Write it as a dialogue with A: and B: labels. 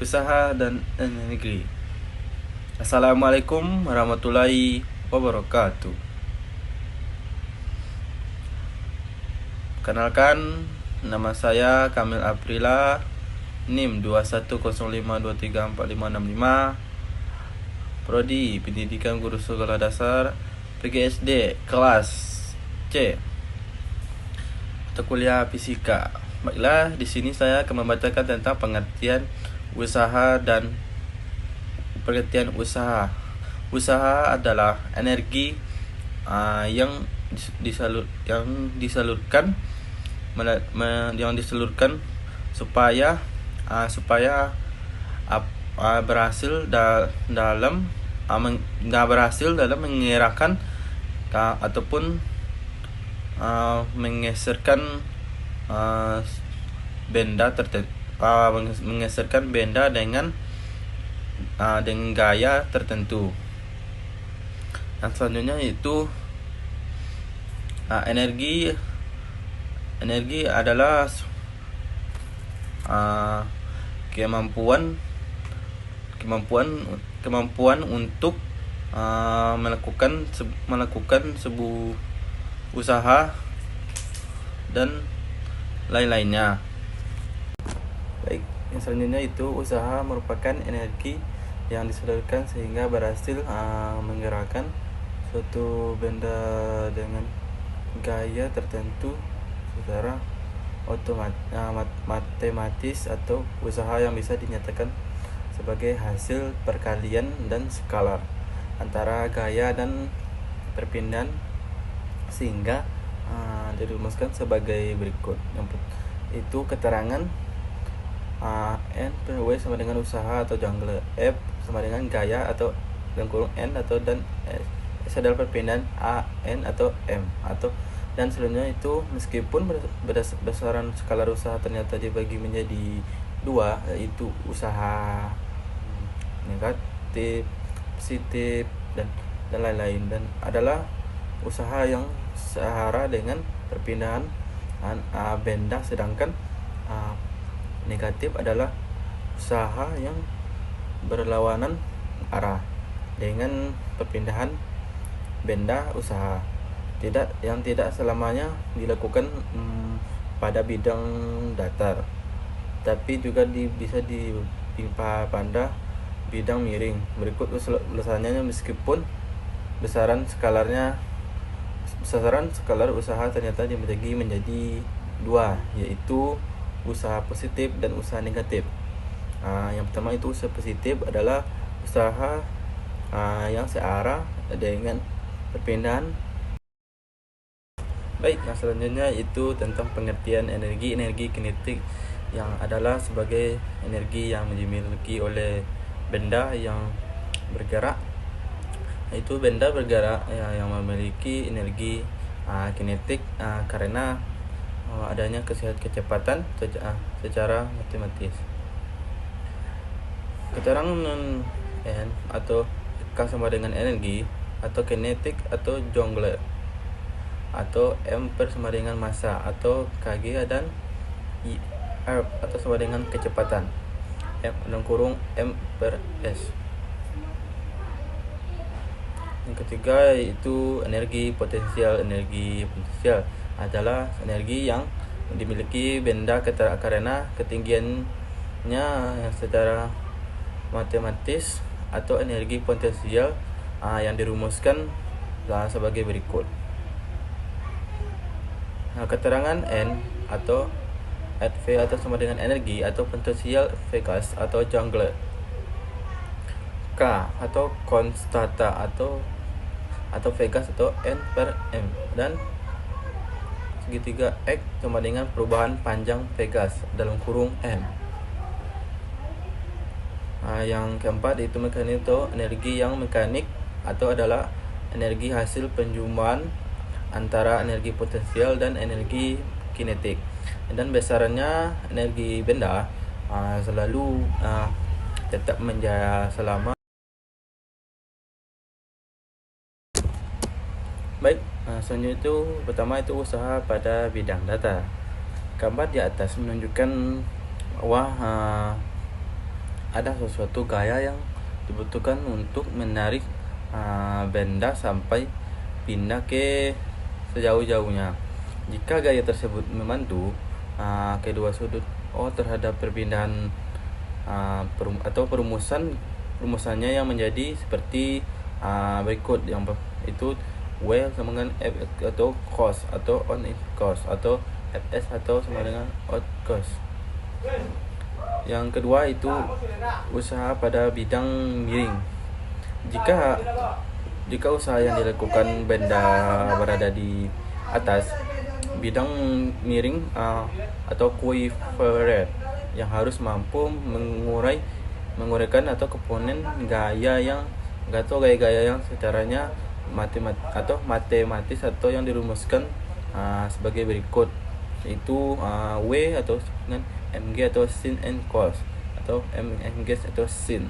A: usaha dan negeri. Assalamualaikum warahmatullahi wabarakatuh. Kenalkan, nama saya Kamil Aprila, NIM 2105234565, Prodi Pendidikan Guru Sekolah Dasar PGSD kelas C atau kuliah fisika. Baiklah, di sini saya akan membacakan tentang pengertian usaha dan pengertian usaha. Usaha adalah energi yang disalurkan supaya berhasil dalam mengerahkan ataupun menggeserkan benda tertentu, menggeserkan benda dengan gaya tertentu. Yang selanjutnya itu energi adalah kemampuan untuk melakukan sebuah usaha dan lain-lainnya. Baik, yang selanjutnya itu usaha merupakan energi yang disalurkan sehingga berhasil menggerakkan suatu benda dengan gaya tertentu secara matematis, atau usaha yang bisa dinyatakan sebagai hasil perkalian dan skalar antara gaya dan perpindahan, sehingga dirumuskan sebagai berikut. Itu keterangan N per W sama dengan usaha atau jungle, F sama dengan gaya atau dalam kurung N atau dan S adalah perpindahan A, N atau M atau dan selanjutnya itu meskipun besaran skala usaha ternyata dibagi menjadi dua, yaitu usaha negatif, positif dan lain-lain, dan adalah usaha yang searah dengan perpindahan benda, sedangkan negatif adalah usaha yang berlawanan arah dengan perpindahan benda usaha yang tidak selamanya dilakukan pada bidang datar, tapi juga bisa ditimpa pada bidang miring. Berikut ulasannya meskipun besaran skalar usaha ternyata dibagi menjadi dua, yaitu usaha positif dan usaha negatif. Yang pertama itu usaha positif adalah usaha yang searah dengan perpindahan. Baik, yang selanjutnya itu tentang pengertian energi kinetik, yang adalah sebagai energi yang dimiliki oleh benda yang bergerak. Itu benda bergerak yang memiliki energi kinetik karena adanya kecepatan secara matematis. Keterangan N atau K sama dengan energi atau kinetik atau Joule, atau M per sama dengan massa atau kg, dan I atau sama dengan kecepatan, M dalam kurung M per S. Yang ketiga itu energi potensial. Energi potensial adalah energi yang dimiliki benda karena ketinggiannya secara matematis, atau energi potensial yang dirumuskan sebagai berikut. Keterangan N atau V atau sama dengan energi atau potensial Vegas atau Joule. K atau konstanta atau Vegas atau N per M, dan segitiga X sama dengan perubahan panjang Vegas dalam kurung M. Yang keempat itu mekanik atau energi yang mekanik, atau adalah energi hasil penjumlahan antara energi potensial dan energi kinetik, dan besarannya energi benda selalu tetap menjadi selama. Baik, selanjutnya itu pertama itu usaha pada bidang data. Gambar di atas menunjukkan bahwa ada sesuatu gaya yang dibutuhkan untuk menarik benda sampai pindah ke sejauh-jauhnya. Jika gaya tersebut membantu kedua sudut terhadap perpindahan atau perumusannya yang menjadi seperti berikut. Yang itu W sama dengan F atau cos atau on in cos, atau Fs atau sama dengan out cos. Yang kedua itu usaha pada bidang miring. Jika usaha yang dilakukan benda berada di atas bidang miring atau quiver yang harus mampu menguraikan atau komponen gaya-gaya yang secaranya matematis atau yang dirumuskan sebagai berikut, yaitu W atau dengan Mg atau sin and cos, atau Mg atau sin.